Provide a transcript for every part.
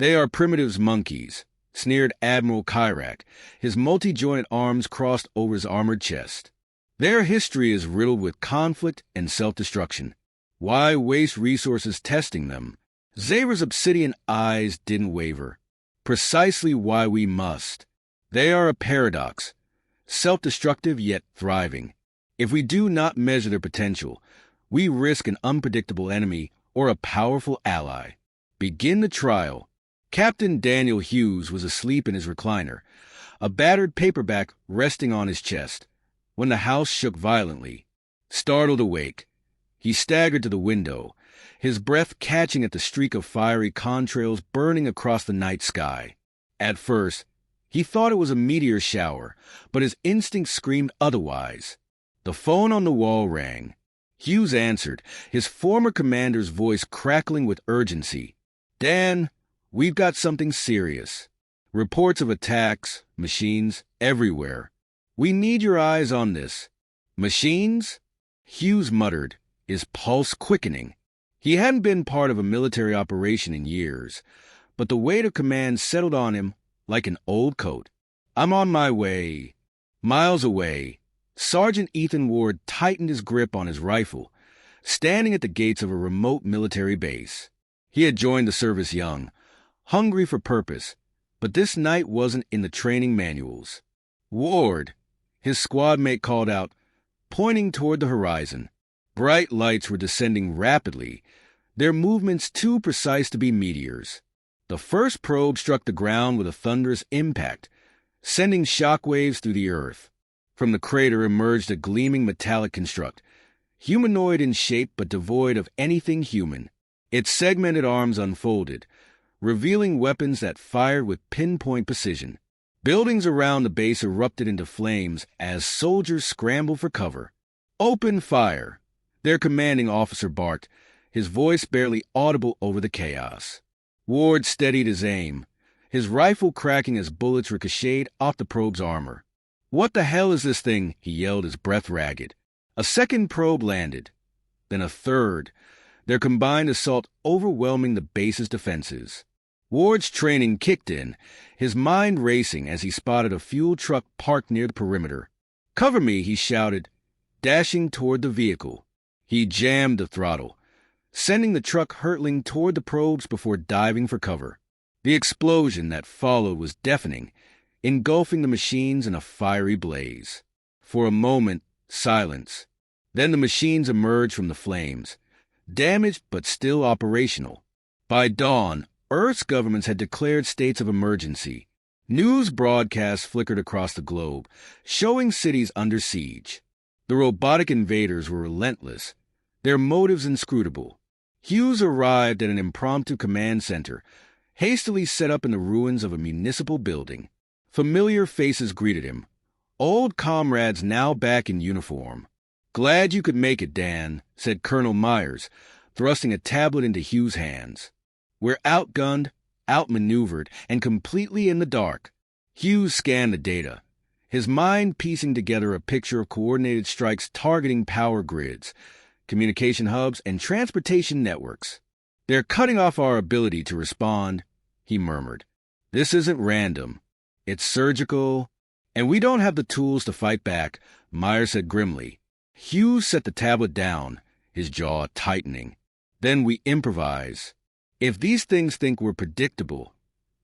"They are Primitive's monkeys," sneered Admiral Kyrak, his multi-jointed arms crossed over his armored chest. "Their history is riddled with conflict and self-destruction. Why waste resources testing them?" Xaver's obsidian eyes didn't waver. "Precisely why we must. They are a paradox, self-destructive yet thriving. If we do not measure their potential, we risk an unpredictable enemy or a powerful ally. Begin the trial." Captain Daniel Hughes was asleep in his recliner, a battered paperback resting on his chest, when the house shook violently. Startled awake, he staggered to the window, his breath catching at the streak of fiery contrails burning across the night sky. At first, he thought it was a meteor shower, but his instinct screamed otherwise. The phone on the wall rang. Hughes answered, his former commander's voice crackling with urgency. "Dan, we've got something serious. Reports of attacks, machines, everywhere. We need your eyes on this." "Machines?" Hughes muttered, his pulse quickening. He hadn't been part of a military operation in years, but the weight of command settled on him like an old coat. "I'm on my way." Miles away, Sergeant Ethan Ward tightened his grip on his rifle, standing at the gates of a remote military base. He had joined the service young, hungry for purpose, but this night wasn't in the training manuals. "Ward," his squad mate called out, pointing toward the horizon. Bright lights were descending rapidly, their movements too precise to be meteors. The first probe struck the ground with a thunderous impact, sending shockwaves through the earth. From the crater emerged a gleaming metallic construct, humanoid in shape but devoid of anything human. Its segmented arms unfolded, revealing weapons that fired with pinpoint precision. Buildings around the base erupted into flames as soldiers scrambled for cover. "Open fire!" their commanding officer barked, his voice barely audible over the chaos. Ward steadied his aim, his rifle cracking as bullets ricocheted off the probe's armor. "What the hell is this thing?" he yelled, his breath ragged. A second probe landed, then a third, their combined assault overwhelming the base's defenses. Ward's training kicked in, his mind racing as he spotted a fuel truck parked near the perimeter. "Cover me," he shouted, dashing toward the vehicle. He jammed the throttle, sending the truck hurtling toward the probes before diving for cover. The explosion that followed was deafening, engulfing the machines in a fiery blaze. For a moment, silence. Then the machines emerged from the flames, damaged but still operational. By dawn, Earth's governments had declared states of emergency. News broadcasts flickered across the globe, showing cities under siege. The robotic invaders were relentless, their motives inscrutable. Hughes arrived at an impromptu command center, hastily set up in the ruins of a municipal building. Familiar faces greeted him, old comrades now back in uniform. "Glad you could make it, Dan," said Colonel Myers, thrusting a tablet into Hughes' hands. "We're outgunned, outmaneuvered, and completely in the dark." Hughes scanned the data, his mind piecing together a picture of coordinated strikes targeting power grids, communication hubs, and transportation networks. "They're cutting off our ability to respond," he murmured. "This isn't random. It's surgical, and we don't have the tools to fight back," Myers said grimly. Hughes set the tablet down, his jaw tightening. "Then we improvise. If these things think we're predictable,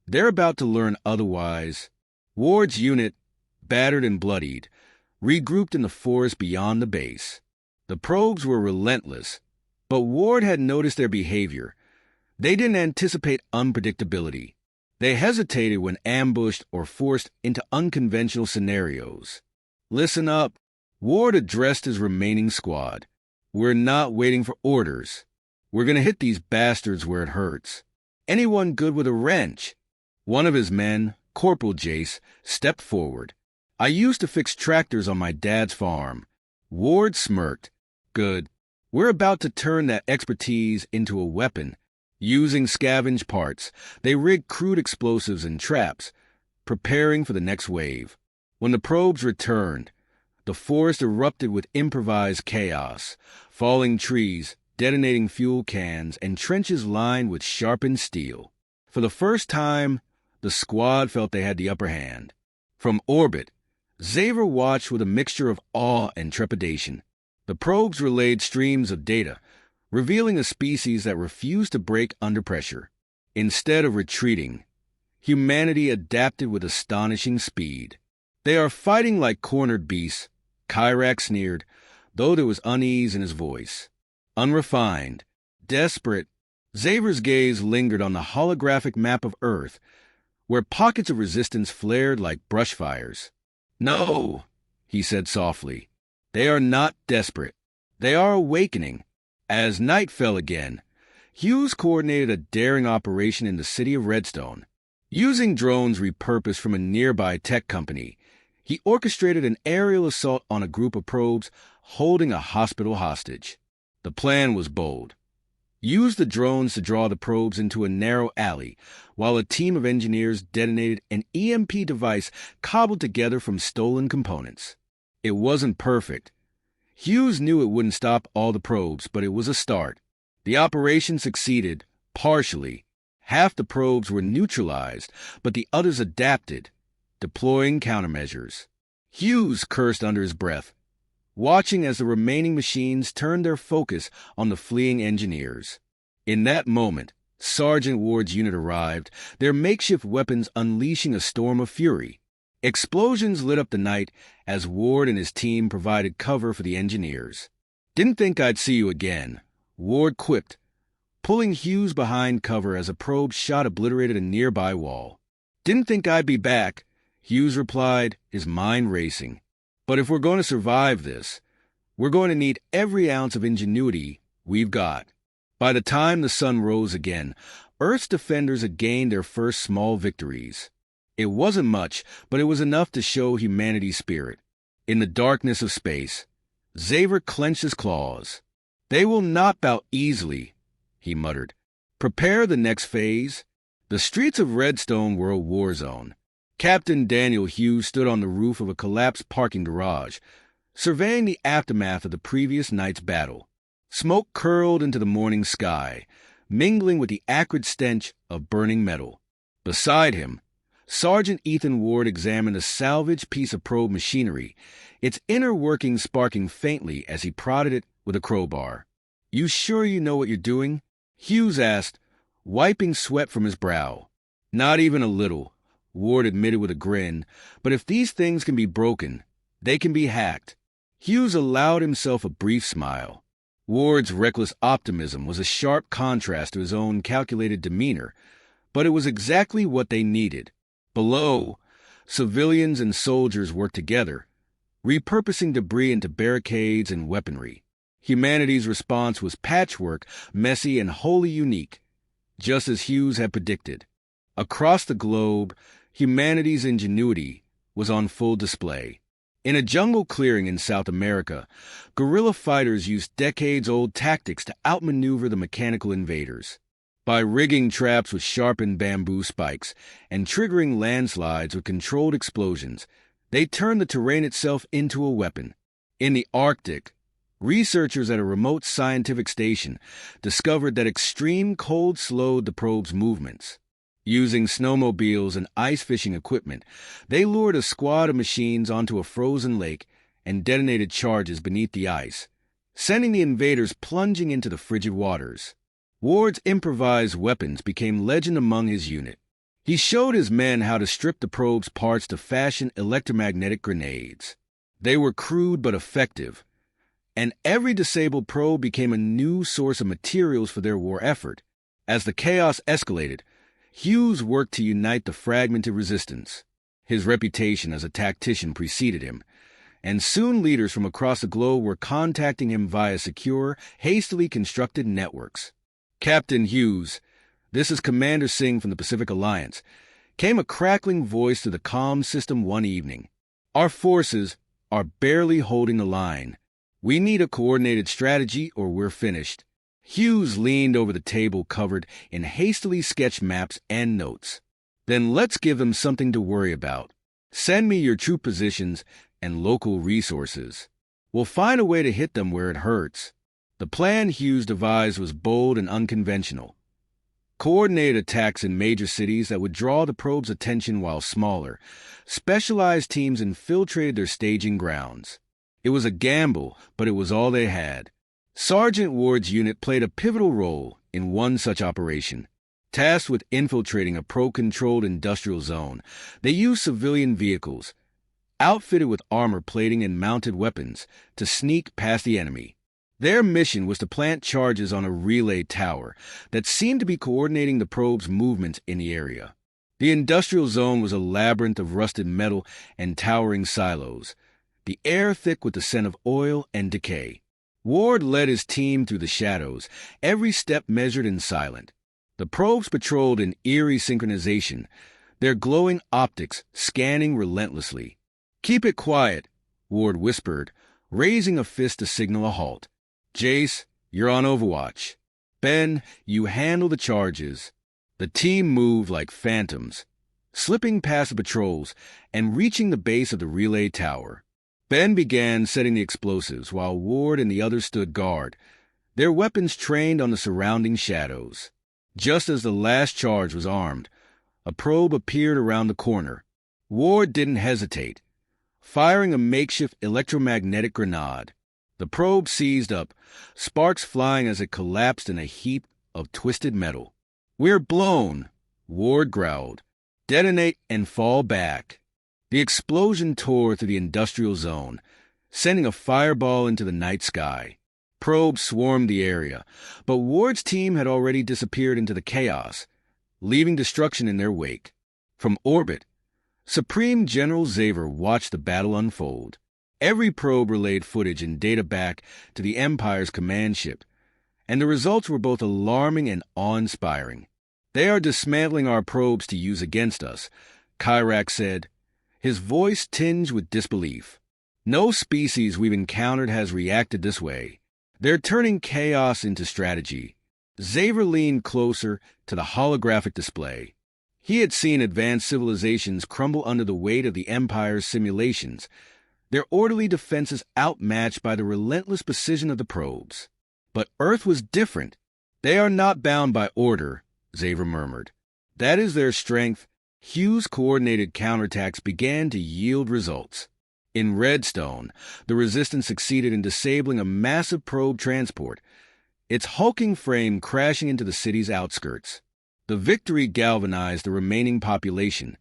they're about to learn otherwise." Ward's unit, battered and bloodied, regrouped in the forest beyond the base. The probes were relentless, but Ward had noticed their behavior. They didn't anticipate unpredictability. They hesitated when ambushed or forced into unconventional scenarios. "Listen up," Ward addressed his remaining squad. "We're not waiting for orders. We're going to hit these bastards where it hurts. Anyone good with a wrench?" One of his men, Corporal Jace, stepped forward. "I used to fix tractors on my dad's farm." Ward smirked. "Good. We're about to turn that expertise into a weapon." Using scavenged parts, they rigged crude explosives and traps, preparing for the next wave. When the probes returned, the forest erupted with improvised chaos, falling trees, detonating fuel cans, and trenches lined with sharpened steel. For the first time, the squad felt they had the upper hand. From orbit, Xavier watched with a mixture of awe and trepidation. The probes relayed streams of data, revealing a species that refused to break under pressure. Instead of retreating, humanity adapted with astonishing speed. "They are fighting like cornered beasts," Kyrak sneered, though there was unease in his voice. Unrefined, desperate, Xavier's gaze lingered on the holographic map of Earth, where pockets of resistance flared like brush fires. "No," he said softly. "They are not desperate. They are awakening." As night fell again, Hughes coordinated a daring operation in the city of Redstone. Using drones repurposed from a nearby tech company, he orchestrated an aerial assault on a group of probes holding a hospital hostage. The plan was bold. Use the drones to draw the probes into a narrow alley, while a team of engineers detonated an EMP device cobbled together from stolen components. It wasn't perfect. Hughes knew it wouldn't stop all the probes, but it was a start. The operation succeeded, partially. Half the probes were neutralized, but the others adapted, deploying countermeasures. Hughes cursed under his breath, watching as the remaining machines turned their focus on the fleeing engineers. In that moment, Sergeant Ward's unit arrived, their makeshift weapons unleashing a storm of fury. Explosions lit up the night as Ward and his team provided cover for the engineers. "Didn't think I'd see you again," Ward quipped, pulling Hughes behind cover as a probe shot obliterated a nearby wall. "Didn't think I'd be back," Hughes replied, his mind racing. "But if we're going to survive this, we're going to need every ounce of ingenuity we've got." By the time the sun rose again, Earth's defenders had gained their first small victories. It wasn't much, but it was enough to show humanity's spirit. In the darkness of space, Xavier clenched his claws. "They will not bow easily," he muttered. "Prepare the next phase." The streets of Redstone were a war zone. Captain Daniel Hughes stood on the roof of a collapsed parking garage, surveying the aftermath of the previous night's battle. Smoke curled into the morning sky, mingling with the acrid stench of burning metal. Beside him, Sergeant Ethan Ward examined a salvaged piece of probe machinery, its inner workings sparking faintly as he prodded it with a crowbar. "You sure you know what you're doing?" Hughes asked, wiping sweat from his brow. "Not even a little," Ward admitted with a grin, "but if these things can be broken, they can be hacked." Hughes allowed himself a brief smile. Ward's reckless optimism was a sharp contrast to his own calculated demeanor, but it was exactly what they needed. Below, civilians and soldiers worked together, repurposing debris into barricades and weaponry. Humanity's response was patchwork, messy, and wholly unique, just as Hughes had predicted. Across the globe, humanity's ingenuity was on full display. In a jungle clearing in South America, guerrilla fighters used decades-old tactics to outmaneuver the mechanical invaders. By rigging traps with sharpened bamboo spikes and triggering landslides with controlled explosions, they turned the terrain itself into a weapon. In the Arctic, researchers at a remote scientific station discovered that extreme cold slowed the probe's movements. Using snowmobiles and ice fishing equipment, they lured a squad of machines onto a frozen lake and detonated charges beneath the ice, sending the invaders plunging into the frigid waters. Ward's improvised weapons became legend among his unit. He showed his men how to strip the probe's parts to fashion electromagnetic grenades. They were crude but effective, and every disabled probe became a new source of materials for their war effort. As the chaos escalated, Hughes worked to unite the fragmented resistance. His reputation as a tactician preceded him, and soon leaders from across the globe were contacting him via secure, hastily constructed networks. "Captain Hughes, this is Commander Singh from the Pacific Alliance," came a crackling voice through the comm system one evening. "Our forces are barely holding the line. We need a coordinated strategy or we're finished." Hughes leaned over the table covered in hastily sketched maps and notes. "Then let's give them something to worry about. Send me your troop positions and local resources. We'll find a way to hit them where it hurts." The plan Hughes devised was bold and unconventional. Coordinated attacks in major cities that would draw the probe's attention while smaller. Specialized teams infiltrated their staging grounds. It was a gamble, but it was all they had. Sergeant Ward's unit played a pivotal role in one such operation. Tasked with infiltrating a probe-controlled industrial zone, they used civilian vehicles, outfitted with armor plating and mounted weapons, to sneak past the enemy. Their mission was to plant charges on a relay tower that seemed to be coordinating the probe's movement in the area. The industrial zone was a labyrinth of rusted metal and towering silos, the air thick with the scent of oil and decay. Ward led his team through the shadows, every step measured and silent. The probes patrolled in eerie synchronization, their glowing optics scanning relentlessly. "Keep it quiet," Ward whispered, raising a fist to signal a halt. "Jace, you're on overwatch. Ben, you handle the charges." The team moved like phantoms, slipping past the patrols and reaching the base of the relay tower. Ben began setting the explosives while Ward and the others stood guard, their weapons trained on the surrounding shadows. Just as the last charge was armed, a probe appeared around the corner. Ward didn't hesitate, firing a makeshift electromagnetic grenade. The probe seized up, sparks flying as it collapsed in a heap of twisted metal. "We're blown," Ward growled. "Detonate and fall back." The explosion tore through the industrial zone, sending a fireball into the night sky. Probes swarmed the area, but Ward's team had already disappeared into the chaos, leaving destruction in their wake. From orbit, Supreme General Xaver watched the battle unfold. Every probe relayed footage and data back to the Empire's command ship, and the results were both alarming and awe-inspiring. "They are dismantling our probes to use against us," Kyrak said, his voice tinged with disbelief. "No species we've encountered has reacted this way. They're turning chaos into strategy." Xaver leaned closer to the holographic display. He had seen advanced civilizations crumble under the weight of the Empire's simulations, their orderly defenses outmatched by the relentless precision of the probes. But Earth was different. "They are not bound by order," Xaver murmured. "That is their strength." Hugh's coordinated counterattacks began to yield results. In Redstone, the Resistance succeeded in disabling a massive probe transport, its hulking frame crashing into the city's outskirts. The victory galvanized the remaining population,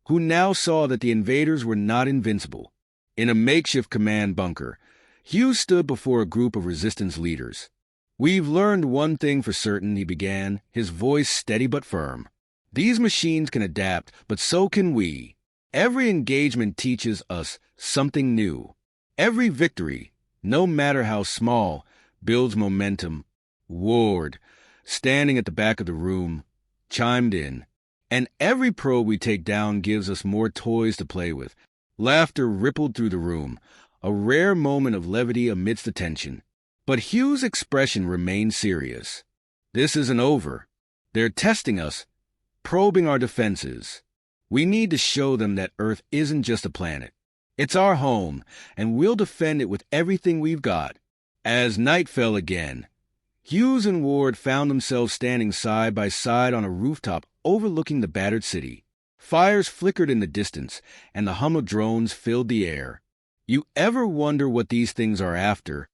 who now saw that the invaders were not invincible. In a makeshift command bunker, Hugh stood before a group of Resistance leaders. "We've learned one thing for certain," he began, his voice steady but firm. "These machines can adapt, but so can we. Every engagement teaches us something new. Every victory, no matter how small, builds momentum." Ward, standing at the back of the room, chimed in. "And every probe we take down gives us more toys to play with." Laughter rippled through the room, a rare moment of levity amidst the tension. But Hugh's expression remained serious. "This isn't over. They're testing us, probing our defenses. We need to show them that Earth isn't just a planet. It's our home, and we'll defend it with everything we've got." As night fell again, Hughes and Ward found themselves standing side by side on a rooftop overlooking the battered city. Fires flickered in the distance, and the hum of drones filled the air. "You ever wonder what these things are after?"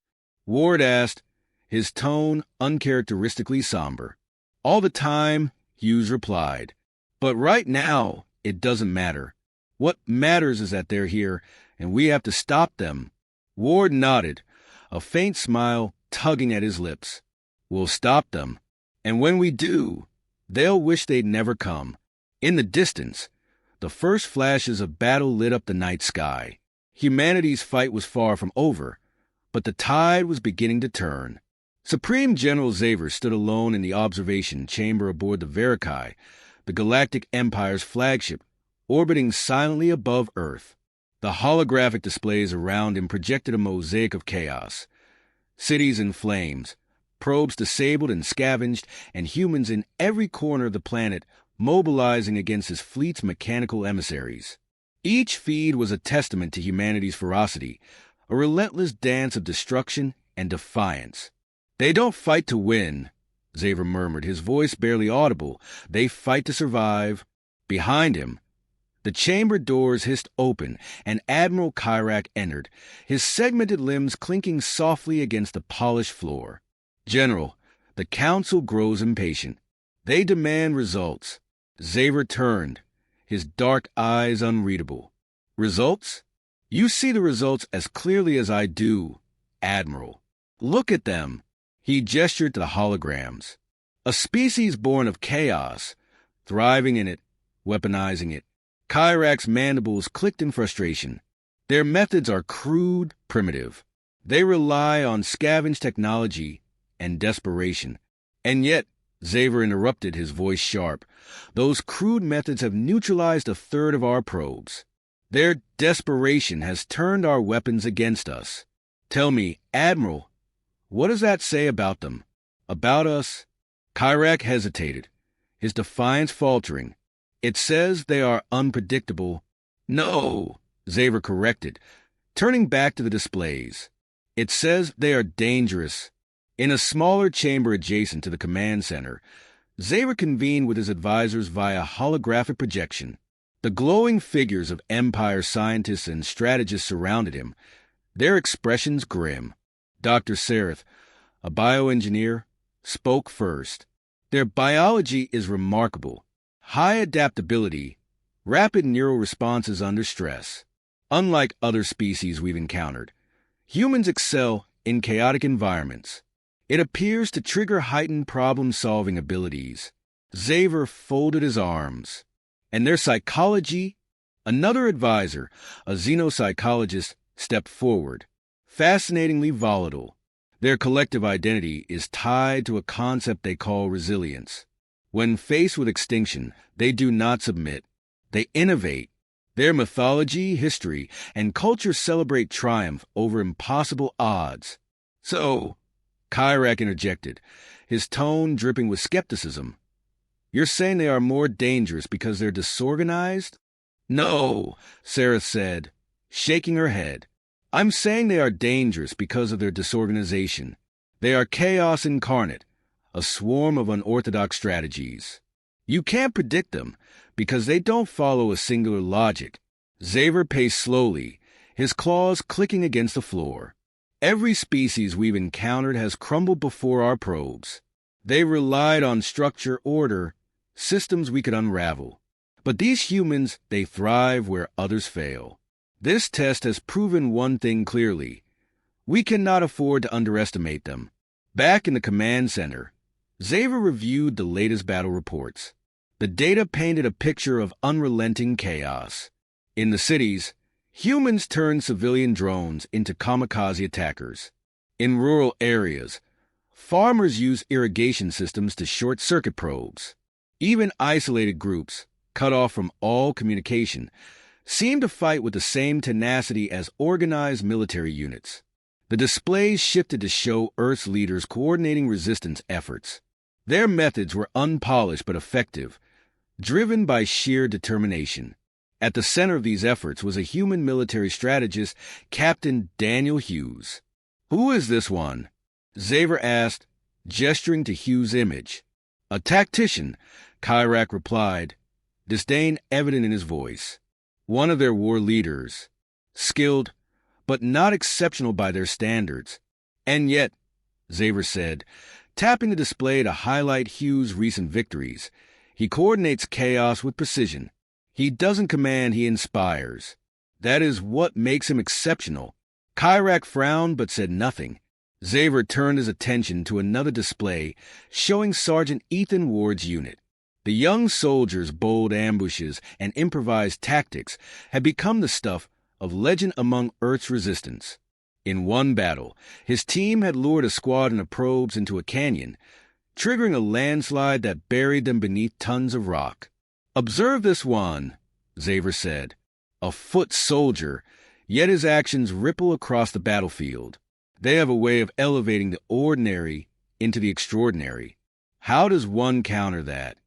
Ward asked, his tone uncharacteristically somber. "All the time," Hughes replied. "But right now, it doesn't matter. What matters is that they're here, and we have to stop them." Ward nodded, a faint smile tugging at his lips. "We'll stop them. And when we do, they'll wish they'd never come." In the distance, the first flashes of battle lit up the night sky. Humanity's fight was far from over, but the tide was beginning to turn. Supreme General Xaver stood alone in the observation chamber aboard the Verikai, the Galactic Empire's flagship, orbiting silently above Earth. The holographic displays around him projected a mosaic of chaos. Cities in flames, probes disabled and scavenged, and humans in every corner of the planet mobilizing against his fleet's mechanical emissaries. Each feed was a testament to humanity's ferocity, a relentless dance of destruction and defiance. "They don't fight to win," Xaver murmured, his voice barely audible. They fight to survive. Behind him, the chamber doors hissed open, and Admiral Kyrak entered, his segmented limbs clinking softly against the polished floor. General, the council grows impatient. They demand results. Xaver turned, his dark eyes unreadable. Results? You see the results as clearly as I do, Admiral. Look at them. He gestured to the holograms. A species born of chaos, thriving in it, weaponizing it. Kyrak's mandibles clicked in frustration. Their methods are crude, primitive. They rely on scavenged technology and desperation. And yet, Xaver interrupted, his voice sharp, those crude methods have neutralized a third of our probes. Their desperation has turned our weapons against us. Tell me, Admiral, what does that say about them? About us? Kyrak hesitated, his defiance faltering. It says they are unpredictable. No, Xaver corrected, turning back to the displays. It says they are dangerous. In a smaller chamber adjacent to the command center, Xaver convened with his advisors via holographic projection. The glowing figures of Empire scientists and strategists surrounded him, their expressions grim. Dr. Sereth, a bioengineer, spoke first. Their biology is remarkable. High adaptability, rapid neural responses under stress. Unlike other species we've encountered, humans excel in chaotic environments. It appears to trigger heightened problem-solving abilities. Xaver folded his arms. And their psychology? Another advisor, a xenopsychologist, stepped forward. Fascinatingly volatile. Their collective identity is tied to a concept they call resilience. When faced with extinction, they do not submit. They innovate. Their mythology, history, and culture celebrate triumph over impossible odds. So, Kyrak interjected, his tone dripping with skepticism. You're saying they are more dangerous because they're disorganized? No, Sereth said, shaking her head. I'm saying they are dangerous because of their disorganization. They are chaos incarnate, a swarm of unorthodox strategies. You can't predict them because they don't follow a singular logic. Xaver paced slowly, his claws clicking against the floor. Every species we've encountered has crumbled before our probes. They relied on structure, order, systems we could unravel. But these humans, they thrive where others fail. This test has proven one thing clearly. We cannot afford to underestimate them. Back in the command center, Xaver reviewed the latest battle reports. The data painted a picture of unrelenting chaos. In the cities, humans turned civilian drones into kamikaze attackers. In rural areas, farmers use irrigation systems to short-circuit probes. Even isolated groups, cut off from all communication, seem to fight with the same tenacity as organized military units. The displays shifted to show Earth's leaders coordinating resistance efforts. Their methods were unpolished but effective, driven by sheer determination. At the center of these efforts was a human military strategist, Captain Daniel Hughes. Who is this one? Xaver asked, gesturing to Hughes' image. A tactician, Kyrak replied, disdain evident in his voice. One of their war leaders, skilled, but not exceptional by their standards. And yet, Xaver said, tapping the display to highlight Hughes' recent victories, he coordinates chaos with precision. He doesn't command, he inspires. That is what makes him exceptional. Kyrak frowned but said nothing. Xaver turned his attention to another display showing Sergeant Ethan Ward's unit. The young soldier's bold ambushes and improvised tactics had become the stuff of legend among Earth's resistance. In one battle, his team had lured a squadron of probes into a canyon, triggering a landslide that buried them beneath tons of rock. Observe this one, Xaver said. A foot soldier, yet his actions ripple across the battlefield. They have a way of elevating the ordinary into the extraordinary. How does one counter that?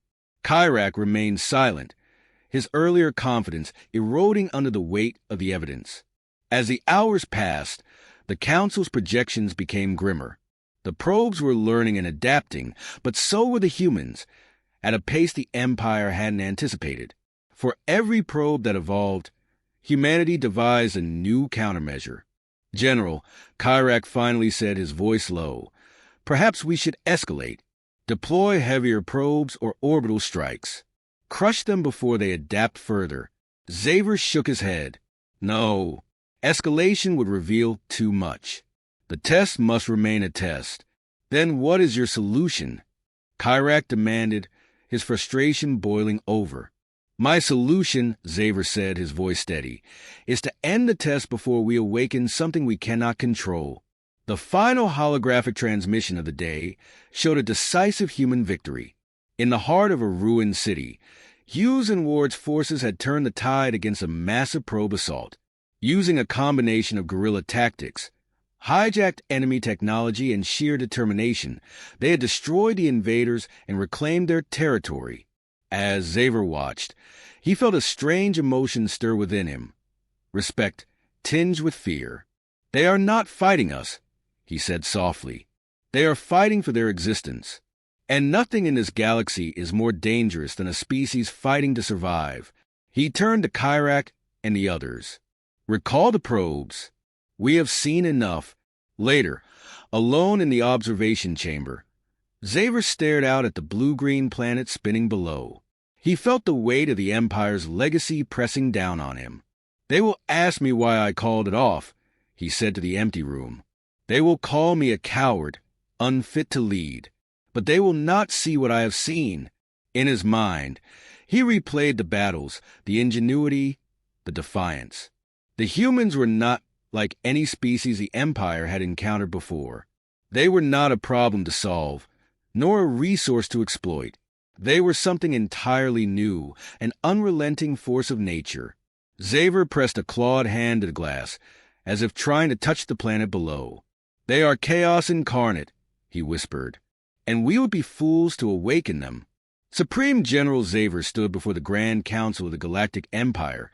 Kyrak remained silent, his earlier confidence eroding under the weight of the evidence. As the hours passed, the council's projections became grimmer. The probes were learning and adapting, but so were the humans, at a pace the Empire hadn't anticipated. For every probe that evolved, humanity devised a new countermeasure. General, Kyrak finally said, his voice low, "Perhaps we should escalate. Deploy heavier probes or orbital strikes. Crush them before they adapt further." Xaver shook his head. "No. Escalation would reveal too much. The test must remain a test. Then what is your solution?" Kyrak demanded, his frustration boiling over. "My solution," Xaver said, his voice steady, "is to end the test before we awaken something we cannot control." The final holographic transmission of the day showed a decisive human victory. In the heart of a ruined city, Hughes and Ward's forces had turned the tide against a massive probe assault. Using a combination of guerrilla tactics, hijacked enemy technology, and sheer determination, they had destroyed the invaders and reclaimed their territory. As Xaver watched, he felt a strange emotion stir within him. Respect, tinged with fear. "They are not fighting us," he said softly. "They are fighting for their existence. And nothing in this galaxy is more dangerous than a species fighting to survive." He turned to Kyrak and the others. "Recall the probes. We have seen enough." Later, alone in the observation chamber, Xaver stared out at the blue-green planet spinning below. He felt the weight of the Empire's legacy pressing down on him. "They will ask me why I called it off," he said to the empty room. "They will call me a coward, unfit to lead. But they will not see what I have seen." In his mind, he replayed the battles, the ingenuity, the defiance. The humans were not like any species the Empire had encountered before. They were not a problem to solve, nor a resource to exploit. They were something entirely new, an unrelenting force of nature. Xaver pressed a clawed hand to the glass, as if trying to touch the planet below. "They are chaos incarnate," he whispered, "and we would be fools to awaken them." Supreme General Xaver stood before the Grand Council of the Galactic Empire,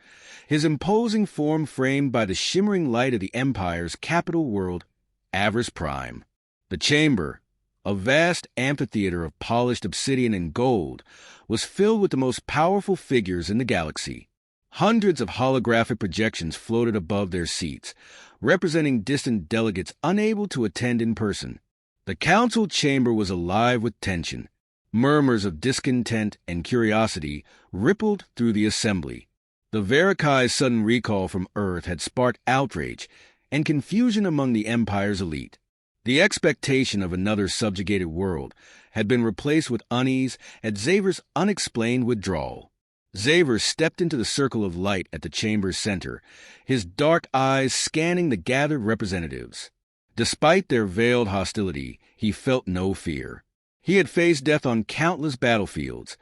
his imposing form framed by the shimmering light of the Empire's capital world, Avers Prime. The chamber, a vast amphitheater of polished obsidian and gold, was filled with the most powerful figures in the galaxy. Hundreds of holographic projections floated above their seats, representing distant delegates unable to attend in person. The council chamber was alive with tension. Murmurs of discontent and curiosity rippled through the assembly. The Verikai's sudden recall from Earth had sparked outrage and confusion among the Empire's elite. The expectation of another subjugated world had been replaced with unease at Xaver's unexplained withdrawal. Xaver stepped into the circle of light at the chamber's center, his dark eyes scanning the gathered representatives. Despite their veiled hostility, he felt no fear. He had faced death on countless battlefields.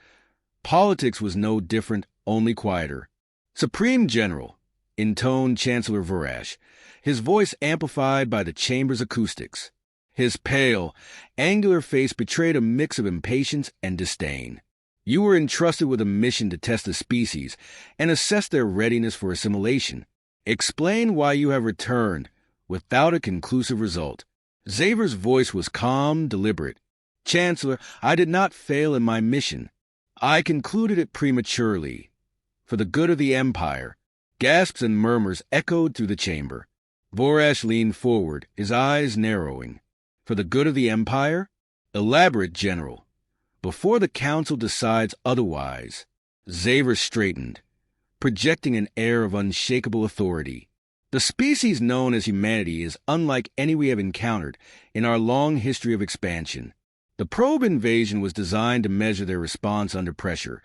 Politics was no different, only quieter. "Supreme General," intoned Chancellor Vorash, his voice amplified by the chamber's acoustics. His pale, angular face betrayed a mix of impatience and disdain. "You were entrusted with a mission to test the species and assess their readiness for assimilation. Explain why you have returned without a conclusive result." Xaver's voice was calm, deliberate. "Chancellor, I did not fail in my mission. I concluded it prematurely. For the good of the Empire." Gasps and murmurs echoed through the chamber. Vorash leaned forward, his eyes narrowing. "For the good of the Empire?" "Elaborate, General. Before the Council decides otherwise." Xaver straightened, projecting an air of unshakable authority. "The species known as humanity is unlike any we have encountered in our long history of expansion. The probe invasion was designed to measure their response under pressure,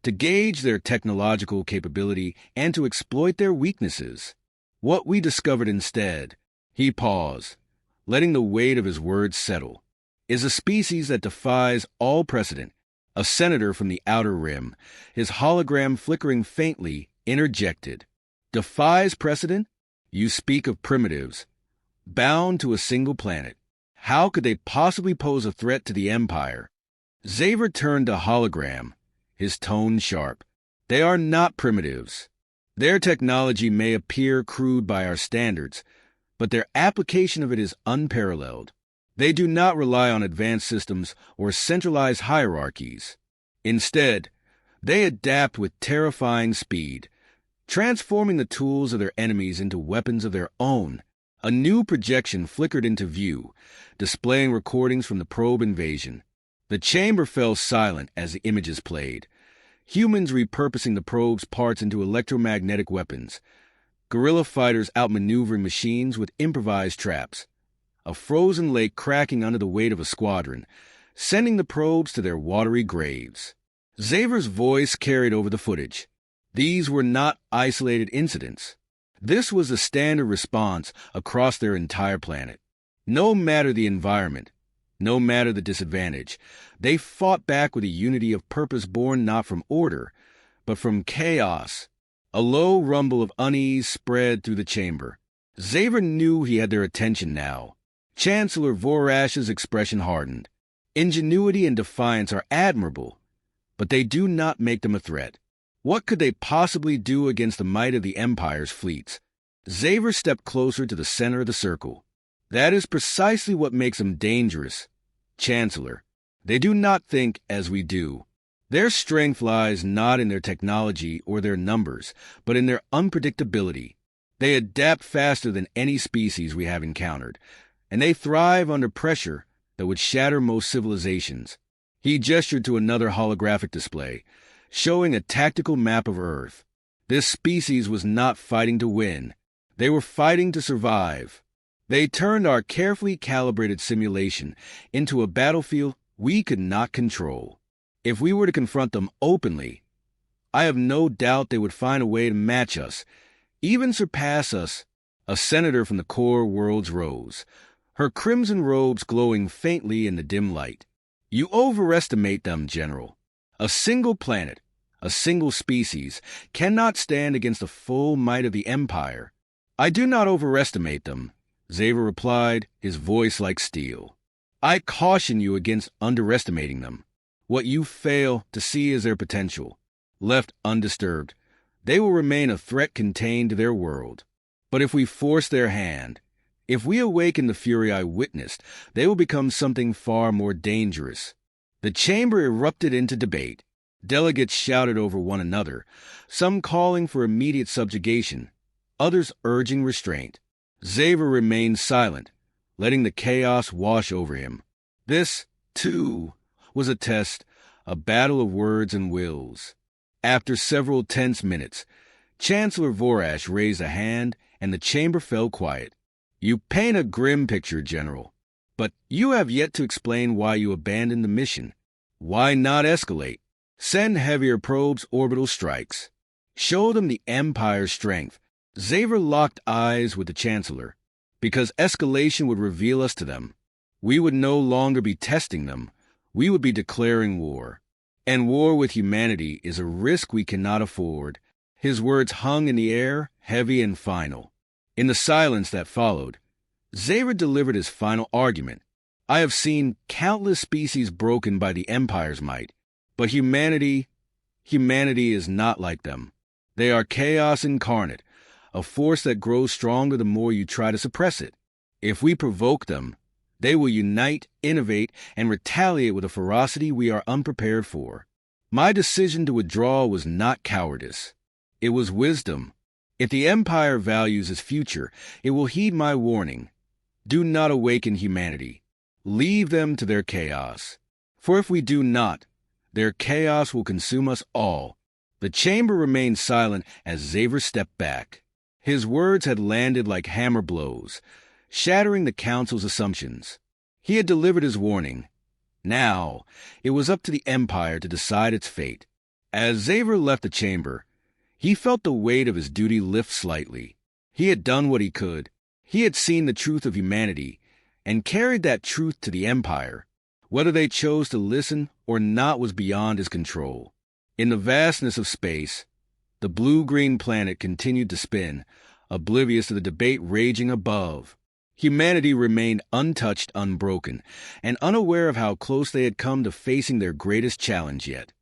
to gauge their technological capability, and to exploit their weaknesses. What we discovered instead," he paused, letting the weight of his words settle, "is a species that defies all precedent." A senator from the Outer Rim, his hologram flickering faintly, interjected. "Defies precedent? You speak of primitives, bound to a single planet. How could they possibly pose a threat to the Empire?" Xaver turned to hologram, his tone sharp. "They are not primitives. Their technology may appear crude by our standards, but their application of it is unparalleled. They do not rely on advanced systems or centralized hierarchies. Instead, they adapt with terrifying speed, transforming the tools of their enemies into weapons of their own. A new projection flickered into view, displaying recordings from the probe invasion. The chamber fell silent as the images played. Humans repurposing the probe's parts into electromagnetic weapons. Guerrilla fighters outmaneuvering machines with improvised traps. A frozen lake cracking under the weight of a squadron, sending the probes to their watery graves. Xavier's voice carried over the footage. These were not isolated incidents. This was the standard response across their entire planet. No matter the environment, no matter the disadvantage, they fought back with a unity of purpose born not from order, but from chaos. A low rumble of unease spread through the chamber. Xavier knew he had their attention now. Chancellor Vorash's expression hardened. Ingenuity and defiance are admirable, but they do not make them a threat. What could they possibly do against the might of the Empire's fleets? Xavier stepped closer to the center of the circle. That is precisely what makes them dangerous. Chancellor, they do not think as we do. Their strength lies not in their technology or their numbers, but in their unpredictability. They adapt faster than any species we have encountered, and they thrive under pressure that would shatter most civilizations. He gestured to another holographic display, showing a tactical map of Earth. This species was not fighting to win. They were fighting to survive. They turned our carefully calibrated simulation into a battlefield we could not control. If we were to confront them openly, I have no doubt they would find a way to match us, even surpass us. A senator from the core worlds rose, her crimson robes glowing faintly in the dim light. You overestimate them, General. A single planet, a single species, cannot stand against the full might of the Empire. I do not overestimate them, Xavier replied, his voice like steel. I caution you against underestimating them. What you fail to see is their potential. Left undisturbed, they will remain a threat contained to their world. But if we force their hand, if we awaken the fury I witnessed, they will become something far more dangerous. The chamber erupted into debate. Delegates shouted over one another, some calling for immediate subjugation, others urging restraint. Xavier remained silent, letting the chaos wash over him. This, too, was a test, a battle of words and wills. After several tense minutes, Chancellor Vorash raised a hand and the chamber fell quiet. You paint a grim picture, General, but you have yet to explain why you abandoned the mission. Why not escalate? Send heavier probes, orbital strikes. Show them the Empire's strength. Xavier locked eyes with the Chancellor, because escalation would reveal us to them. We would no longer be testing them. We would be declaring war. And war with humanity is a risk we cannot afford. His words hung in the air, heavy and final. In the silence that followed, Xavier delivered his final argument. I have seen countless species broken by the Empire's might, but humanity is not like them. They are chaos incarnate, a force that grows stronger the more you try to suppress it. If we provoke them, they will unite, innovate, and retaliate with a ferocity we are unprepared for. My decision to withdraw was not cowardice. It was wisdom. If the Empire values its future, it will heed my warning. Do not awaken humanity. Leave them to their chaos. For if we do not, their chaos will consume us all. The chamber remained silent as Xavier stepped back. His words had landed like hammer blows, shattering the Council's assumptions. He had delivered his warning. Now, it was up to the Empire to decide its fate. As Xavier left the chamber, he felt the weight of his duty lift slightly. He had done what he could. He had seen the truth of humanity and carried that truth to the Empire. Whether they chose to listen or not was beyond his control. In the vastness of space, the blue-green planet continued to spin, oblivious to the debate raging above. Humanity remained untouched, unbroken, and unaware of how close they had come to facing their greatest challenge yet.